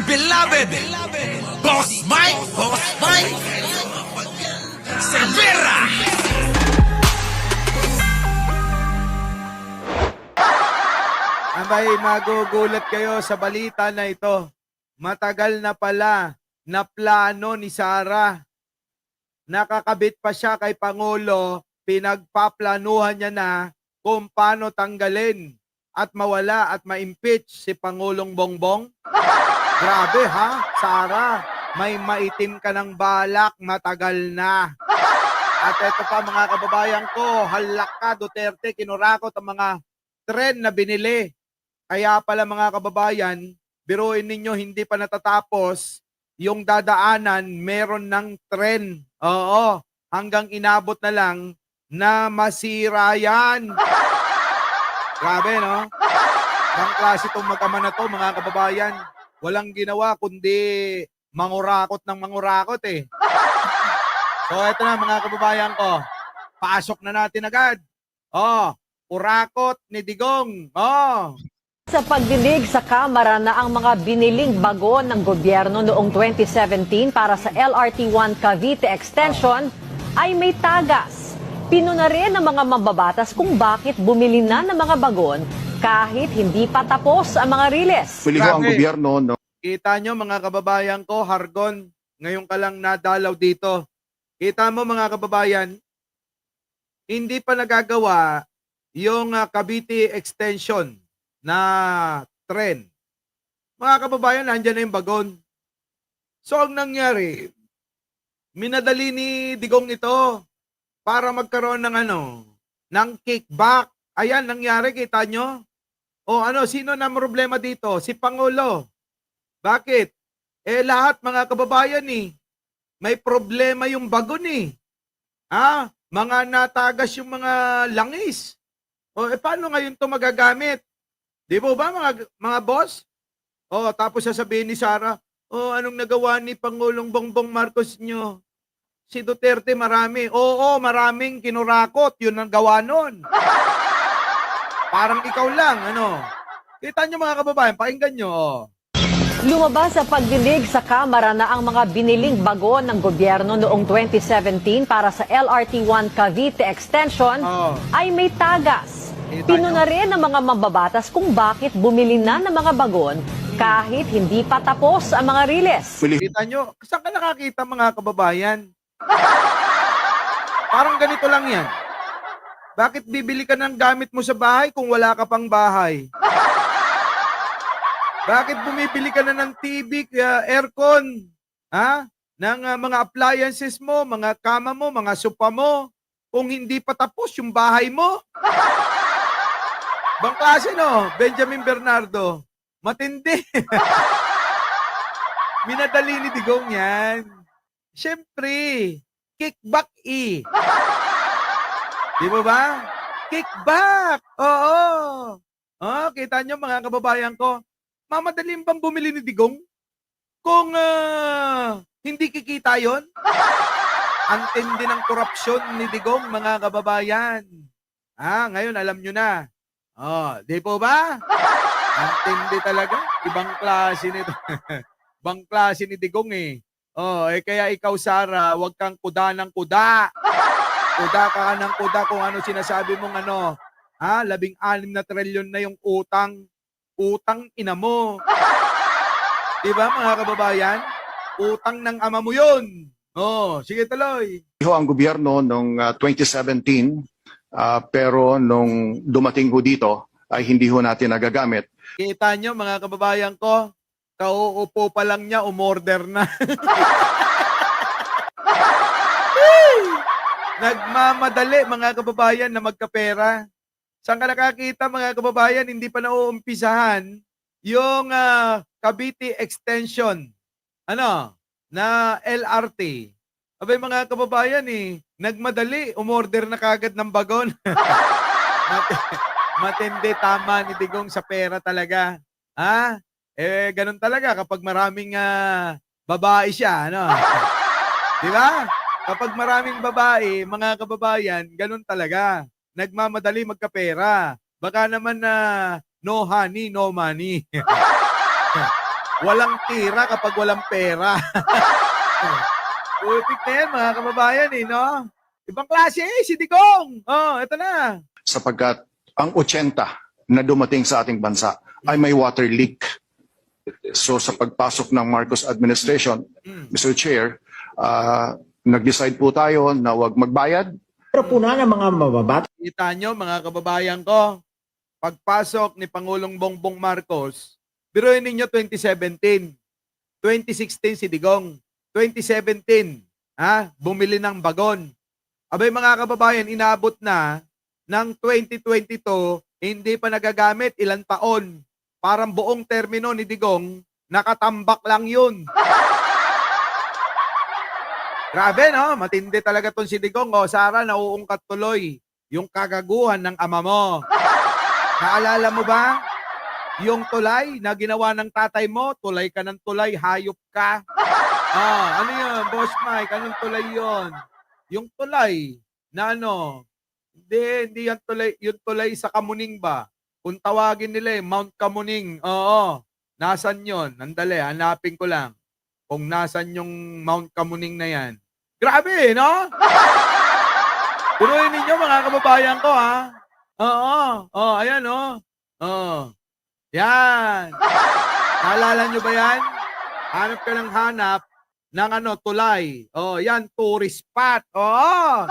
beloved Boss Mike Cervera. Abay, magugulat kayo sa balita na ito. Matagal na pala na plano ni Sara. Nakakabit pa siya kay Pangulo, pinagpaplanuhan niya na kung paano tanggalin at mawala at ma-impeach si Pangulong Bongbong. Grabe ha, Sara, may maitim ka ng balak, matagal na. At ito pa mga kababayan ko, halak ka Duterte, kinurakot ang mga tren na binili. Kaya pala mga kababayan, biruin ninyo hindi pa natatapos yung dadaanan, meron ng tren. Oo, hanggang inabot na lang na masira yan. Grabe, no? Ang klase itong mag-ama na to, mga kababayan. Walang ginawa kundi mangurakot ng mangurakot eh. So eto na mga kababayan ko, pasok na natin agad. Oh, urakot ni Digong. Oh. Sa pagdinig sa Kamara na ang mga biniling bago ng gobyerno noong 2017 para sa LRT1 Cavite Extension ay may tagas. Pinuna rin ng mga mambabatas kung bakit bumili na ng mga bagon kahit hindi pa tapos ang mga riles. Pili ko ang gobyerno, no? Kita nyo mga kababayan ko, Hargon, ngayon ka lang nadalaw dito. Kita mo mga kababayan, hindi pa nagagawa yung Cavite Extension na tren. Mga kababayan, nandiyan na yung bagon. So, ang nangyari, minadali ni Digong ito para magkaroon ng ng kickback. Ayan, nangyari, kita nyo? O sino na problema dito? Si Pangulo. Bakit? Lahat mga kababayan may problema yung bagon mga natagas yung mga langis. Paano ngayon to magagamit? Di ba mga boss? Tapos sasabihin ni Sara, anong nagawa ni Pangulong Bongbong Marcos nyo? Si Duterte marami. Oo, maraming kinurakot. Yun ang gawa nun. Parang ikaw lang, Kita nyo mga kababayan, pakinggan nyo, Lumabas sa pagdinig sa Kamara na ang mga biniling bago ng gobyerno noong 2017 para sa LRT1 Cavite Extension ay may tagas. Pinuna rin ng mga mambabatas kung bakit bumili na ng mga bagon kahit hindi pa tapos ang mga riles. Kita nyo, saan ka nakakita mga kababayan? Parang ganito lang yan. Bakit bibili ka ng gamit mo sa bahay kung wala ka pang bahay? Bakit bumibili ka na ng TV, aircon, ng mga appliances mo, mga kama mo, mga sopa mo, kung hindi pa tapos yung bahay mo? Bang klase, no? Benjamin Bernardo. Matindi. Minadali ni Digong yan. Siyempre, kickback Di ba? Kickback! Oo. Kita nyo mga kababayan ko, mamadaling bang bumili ni Digong? Kung hindi kikita yon? Ang tindi ng korupsyon ni Digong, mga kababayan. Ngayon alam nyo na. Di po ba? Ang tindi talaga. Ibang klase nito. Ibang klase ni Digong kaya ikaw, Sara, wag kang kuda ng kuda. Kuda ka ng kuda kung ano sinasabi mong 16 na trilyon na yung utang. Utang ina mo. Diba mga kababayan? Utang ng ama mo yun. Sige tuloy. Ang gobyerno noong 2017, pero nung dumating ho dito, ay hindi ho natin nagagamit. Kita nyo mga kababayan ko, kauupo pa lang niya, umorder na. Nagmamadali mga kababayan na magkapera. Saan ka nakakita mga kababayan, hindi pa nauumpisahan yung Cavite Extension na LRT. Abay mga kababayan nagmadali, umorder na kagad ng bagon. Matindi, tama ni Digong sa pera talaga. Ganun talaga kapag maraming babae siya, Di ba? Kapag maraming babae, mga kababayan, ganun talaga. Nagmamadali magkapera. Baka naman no honey, no money. Walang tira kapag walang pera. Putik na yan, mga kababayan, eh, no? Ibang klase, si Digong. Oh, ito na. sapagkat ang 80 na dumating sa ating bansa ay may water leak. So sa pagpasok ng Marcos administration, Mr. Chair, nag-decide po tayo na huwag magbayad. Pero puna ng mga mababata. Kita nyo, mga kababayan ko, pagpasok ni Pangulong Bongbong Marcos, biruin ninyo 2017, 2016 si Digong, 2017, bumili ng bagon. Abay mga kababayan, inabot na ng 2022, hindi pa nagagamit ilang taon. Parang buong termino ni Digong, nakatambak lang yun. Grabe, no? Matindi talaga tong si Digong. O, Sara, nauungkat tuloy yung kagaguhan ng ama mo. Naalala mo ba? Yung tulay na ginawa ng tatay mo, tulay ka ng tulay, hayop ka. Ano yun, Boss Mike? Anong tulay yun? Yung tulay na ano? Hindi yan tulay. Yung tulay sa Kamuning ba? Kung tawagin nila Mount Kamuning. Oo. Nasaan yun? Nandali, hanapin ko lang. Kung nasan yung Mount Kamuning na yan. Grabe, no? Turuin ninyo mga kababayan ko, ha? Oo. Ayan, no? Oo. Yan. Naalala nyo ba yan? Hanap ka ng hanap ng tulay. Yan, tourist spot. Oo.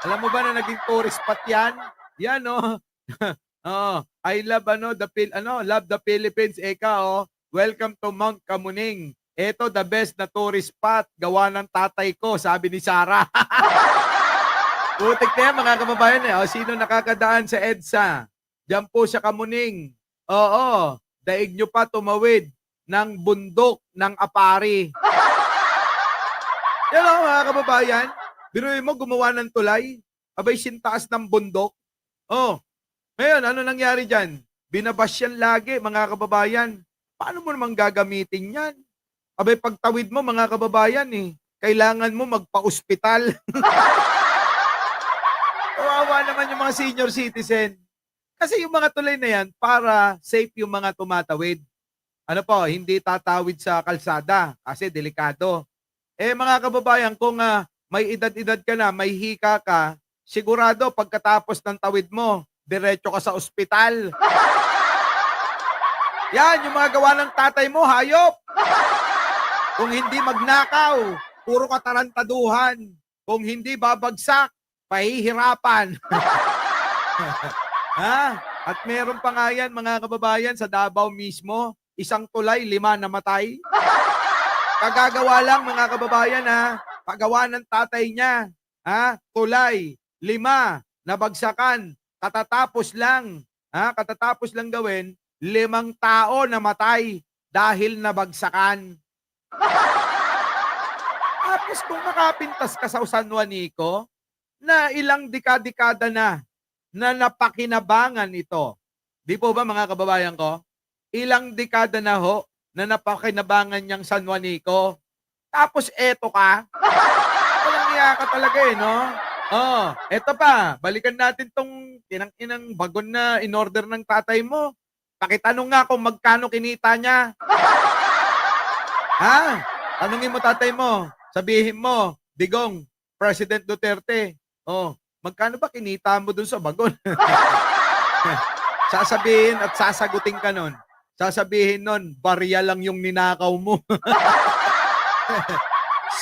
Alam mo ba na naging tourist spot yan? Yan, no? I love, love the Philippines, Eka, Welcome to Mount Kamuning. Ito, the best na tourist spot. Gawa ng tatay ko, sabi ni Sarah. Putik na yan, mga kababayan. Sino nakakadaan sa EDSA? Diyan po sa Kamuning. Oo, daig nyo pa tumawid ng bundok ng Apari. Yan mga kababayan. Biruin mo, gumawa ng tulay. Abay, sintaas ng bundok. Ngayon, ano nangyari dyan? Binabash yan lagi, mga kababayan. Paano mo naman gagamitin yan? Abay, pagtawid mo, mga kababayan, kailangan mo magpa-ospital. Kawawa naman yung mga senior citizen. Kasi yung mga tulay na yan, para safe yung mga tumatawid. Hindi tatawid sa kalsada kasi delikado. Mga kababayan, kung may edad-edad ka na, may hika ka, sigurado pagkatapos ng tawid mo, diretso ka sa ospital. Yan, yung mga gawa ng tatay mo, hayop. Kung hindi magnakaw, puro katarantaduhan. Kung hindi babagsak, pahihirapan. At meron pa nga yan, mga kababayan, sa Davao mismo, isang tulay, 5 namatay. Kagagawa lang, mga kababayan, paggawa ng tatay niya, tulay, 5, nabagsakan, katatapos lang gawin, 5 tao namatay dahil nabagsakan. Tapos kung makapintas ka sa San Juanico, na ilang dekada na napakinabangan ito. Di po ba mga kababayan ko? Ilang dekada na na napakinabangan niyang San Juanico. Tapos eto ka. Walang iya ka talaga no? Eto pa. Balikan natin tong inang bagon na in-order ng tatay mo. Pakitanong nga kung magkano kinita niya. Tanungin mo tatay mo. Sabihin mo, Digong, President Duterte. Magkano ba kinita mo dun sa bagon? Sasabihin at sasagutin ka nun. Sasabihin nun, barya lang yung ninakaw mo.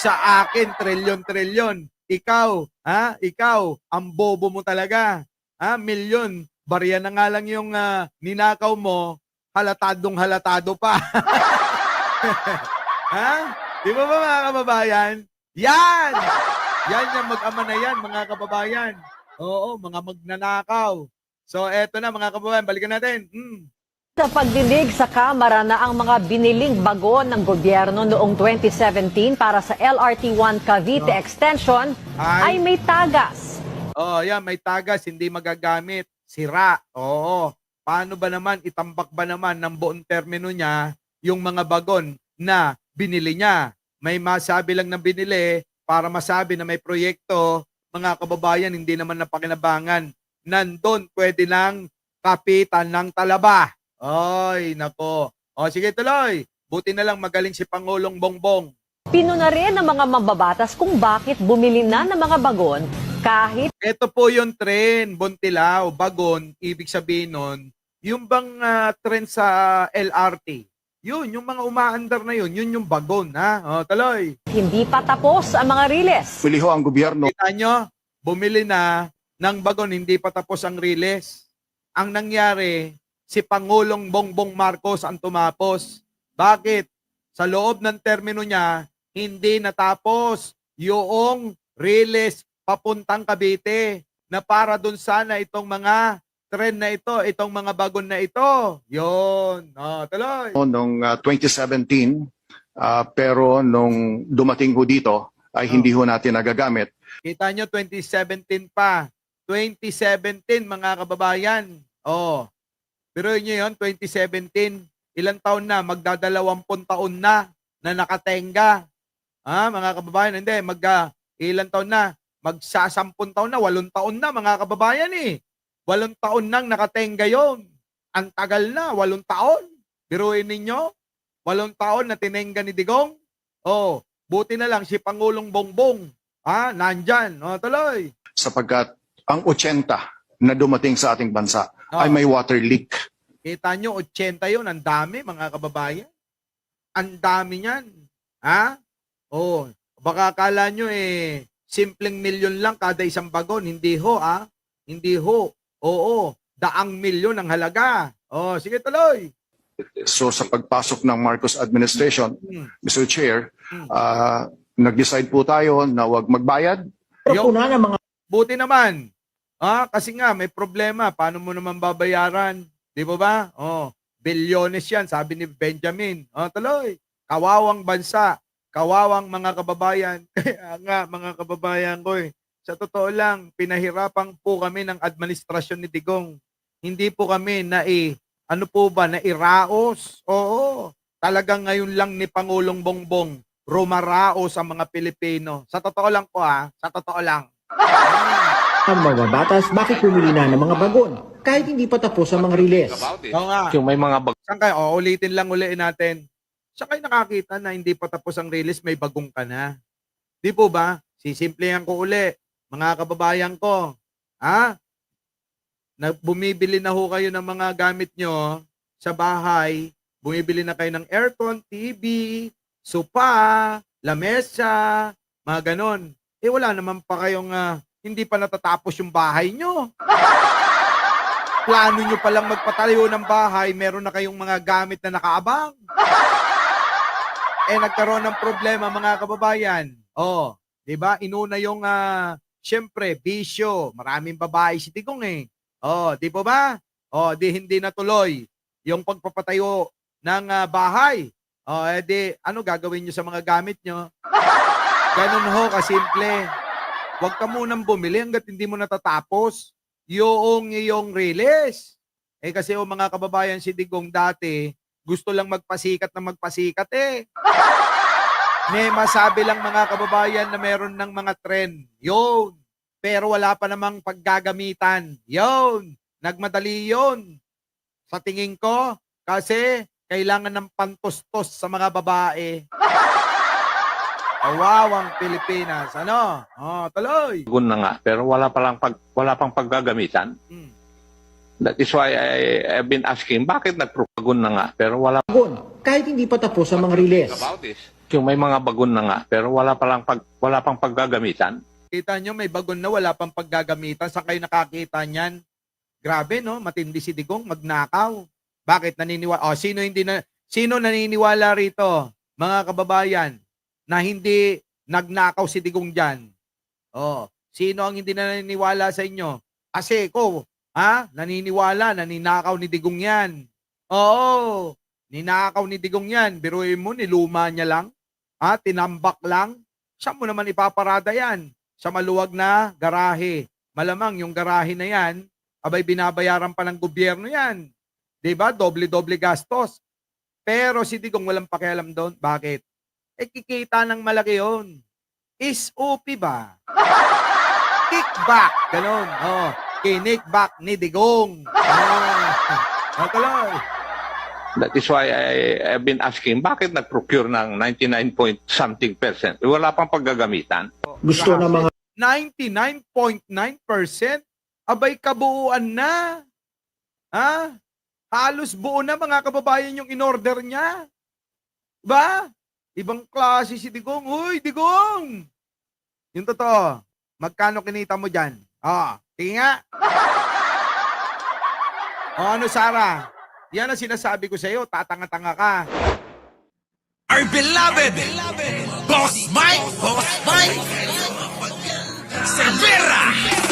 Sa akin, trilyon-trilyon. Ikaw, ang bobo mo talaga. Milyon, barya na nga lang yung ninakaw mo, halatadong-halatado pa. Di ba mga kababayan? Yan! Yan yung mag-ama na yan, mga kababayan. Oo, mga magnanakaw. So, eto na mga kababayan, balikan natin. Sa pagdinig sa Kamara na ang mga biniling bago ng gobyerno noong 2017 para sa LRT1 Cavite Extension ay may tagas. Yan, may tagas, hindi magagamit. Sira. Oo. Paano ba naman, itambak ba naman ng buong termino niya yung mga bagon na binili niya? May masabi lang na binili para masabi na may proyekto, mga kababayan, hindi naman napakinabangan. Nandun, pwede nang kapitan ng talaba. Ay, nako. O sige tuloy. Buti na lang magaling si Pangulong Bongbong. Pinuna rin ng mga mambabatas kung bakit bumili na ng mga bagon kahit Ito po yung trend, Buntilaw, bagon, ibig sabihin nun, yung bang trend sa LRT. Yun, yung mga umaandar na yun yung bagon, ha? O, tuloy. hindi pa tapos ang mga riles. Bili ho ang gobyerno Kita nyo, bumili na ng bagon, hindi pa tapos ang riles. Ang nangyari, si Pangulong Bongbong Marcos ang tumapos. Bakit? Sa loob ng termino niya, hindi natapos yung riles papuntang Cavite na para dun sana itong mga trend na ito, itong mga bagon na ito. Yun. Tuloy. noong 2017, pero nung dumating ho dito ay hindi ho natin nagagamit. Kita nyo, 2017 pa. 2017, mga kababayan. Pero nyo yun, 2017, ilang taon na? Magdadalawampung taon na nakatenga. Mga kababayan, hindi, ilang taon na? Magsasampung taon na, 8 taon na, mga kababayan eh. 8 taon nang nakatenga yon. Ang tagal na, 8 taon. Biruin ninyo, 8 taon na tinengga ni Digong. Buti na lang si Pangulong Bongbong. Nandyan. Tuloy. Sapagkat ang 80 na dumating sa ating bansa ay may water leak. Kita nyo, 80 yun. Ang dami, mga kababayan. Ang dami niyan. Baka akala nyo simpleng milyon lang kada isang bagon. Hindi ho, Hindi ho. Daang milyon ang halaga. Sige tuloy. So sa pagpasok ng Marcos administration, Mr. Chair, nag-decide po tayo na huwag magbayad. Propuna ng mga Buti naman. Kasi nga may problema. Paano mo naman babayaran? Di ba? Bilyones yan, sabi ni Benjamin. Tuloy. Kawawang bansa. Kawawang mga kababayan. Kaya nga, mga kababayan ko sa totoo lang, pinahirapan po kami ng administrasyon ni Digong. Hindi po kami nairaos. Talagang ngayon lang ni Pangulong Bongbong rumaraos ang mga Pilipino. Sa totoo lang po sa totoo lang. mababatas, bakit pumili na ng mga bagon kahit hindi pa tapos ang mga riles? Oo nga. Yung may mga Saan kayo? Ulitin natin. Saan kayo nakakita na hindi pa tapos ang release, may bagong ka na? Di po ba? Sisimplihan ko uli. Mga kababayan ko, bumibili na ho kayo ng mga gamit nyo sa bahay, bumibili na kayo ng aircon, TV, sopa, lamesa, mga ganon. Wala naman pa kayong, hindi pa natatapos yung bahay nyo. Plano nyo palang magpatayo ng bahay, meron na kayong mga gamit na nakaabang. Nagkaroon ng problema, mga kababayan. Di ba? Inuna yung, syempre, bisyo. Maraming babae si Digong di po ba? Hindi natuloy yung pagpapatayo ng bahay. Ano gagawin nyo sa mga gamit nyo? Ganun ho, kasimple. Huwag ka munang bumili hanggat hindi mo natatapos yung release. Kasi mga kababayan, si Digong dati, gusto lang magpasikat na magpasikat May masabi lang, mga kababayan, na meron ng mga trend. Yun. Pero wala pa namang paggagamitan. Yun. Nagmadali yun. Sa tingin ko, kasi kailangan ng pantustos sa mga babae. Awawang Pilipinas. Ano? Tuloy. bagon na nga, pero wala pang paggagamitan. That is why I've been asking, bakit nagpropagon na nga, pero wala Bagon kahit hindi pa tapos ang mga riles. about this. Yung may mga bagon na nga, pero wala pang paggagamitan. Kita nyo, may bagon na wala pang paggagamitan. Saan kayo nakakita niyan? Grabe, no? Matindi si Digong, magnakaw. Bakit naniniwala? Sino naniniwala rito, mga kababayan, na hindi nagnakaw si Digong dyan? Sino ang hindi naniniwala sa inyo? Kasi ko, naniniwala, naninakaw ni Digong yan. Ninakaw ni Digong yan. Biruin mo, niluma niya lang. Tinambak lang. Saan mo naman ipaparada yan? Sa maluwag na garahe. Malamang yung garahe na yan, abay binabayaran pa ng gobyerno yan. Diba? Doble-doble gastos. Pero si Digong walang pakialam doon. Bakit? Kikita ng malaki yun. SOP ba? Kickback. Ganon. Kinikback ni Digong. Tuloy. That is why I've been asking, bakit nag-procure ng 99.something%? Wala pang paggagamitan. Gusto ng mga 99.9%? Abay, kabuuan na. Ha? Halos buo na mga kababayan yung in-order niya. Ba? Ibang klase si Digong. Uy, Digong! Yung totoo, magkano kinita mo dyan? Tingin nga. Ano, Sarah? Yan ang sinasabi ko sa'yo, tatanga-tanga ka. Our beloved Boss Mike Cervera.